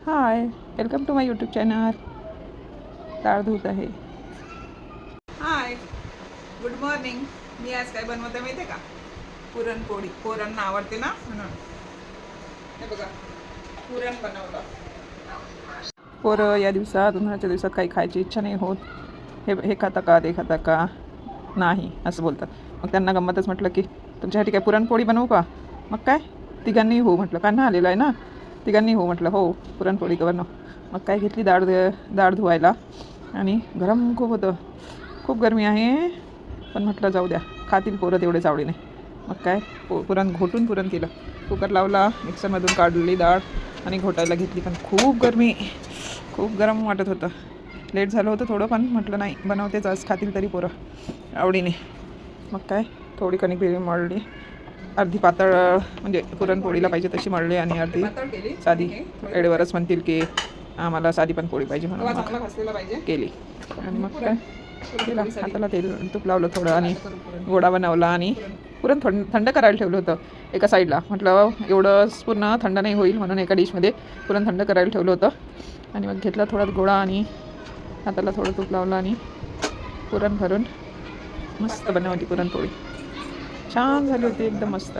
High, welcome to my YouTube channel. डाळ धुत आहे. हाय, गुड मॉर्निंग. मी आज काय बनवते माहिती आहे का? पुरणपोळी. पोरांना आवडते ना म्हणून. हे बघा, पुरण बनवलं. पोरं या दिवसात, उन्हाळ्याच्या दिवसात काही खायची इच्छा नाही होत. हे खाता का, ते खाता का, नाही असं बोलतात. मग त्यांना गंमतच म्हटलं की तुमच्यासाठी काय पुरणपोळी बनवू का? मग काय तिघांनी हो म्हटलं. कान्हा आलेला आहे ना, तिघांनी हो म्हटलं. हो, पुरणपोळी बनव. मग काय घेतली डाळ धुवायला. आणि गरम खूप होतं, खूप गरमी आहे. पण म्हटलं जाऊ द्या, खातील पोरं तेवढेच आवडीने. मग काय पुरण घोटून पुरण केलं. कुकर लावला, मिक्सरमधून काढलेली डाळ आणि घोटायला घेतली. पण खूप गरमी, खूप गरम वाटत होतं. लेट झालं होतं थोडं, पण म्हटलं नाही, बनवतेच आज, खातील तरी पोरं आवडीने. मग काय थोडी कणिक बिरी मळली. अर्धी पातळ, म्हणजे पुरणपोळीला पाहिजे तशी मळली, आणि अर्धी साधी. एडेवरच म्हणतील की आम्हाला साधी पण पोळी पाहिजे म्हणून केली. आणि मग काय केला, हाताला तेल तूप लावलं थोडं आणि गोडा बनवला. आणि पुरण थंड करायला ठेवलं होतं एका साईडला. म्हटलं एवढं पूर्ण थंड नाही होईल म्हणून एका डिशमध्ये पुरण थंड करायला ठेवलं होतं. आणि मग घेतला थोडा गोडा आणि हाताला थोडं तूप लावलं आणि पुरण भरून मस्त बनवली पुरणपोळी. छान झाली होती, एकदम मस्त.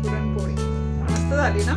पुरणपोळी मस्त झाली ना.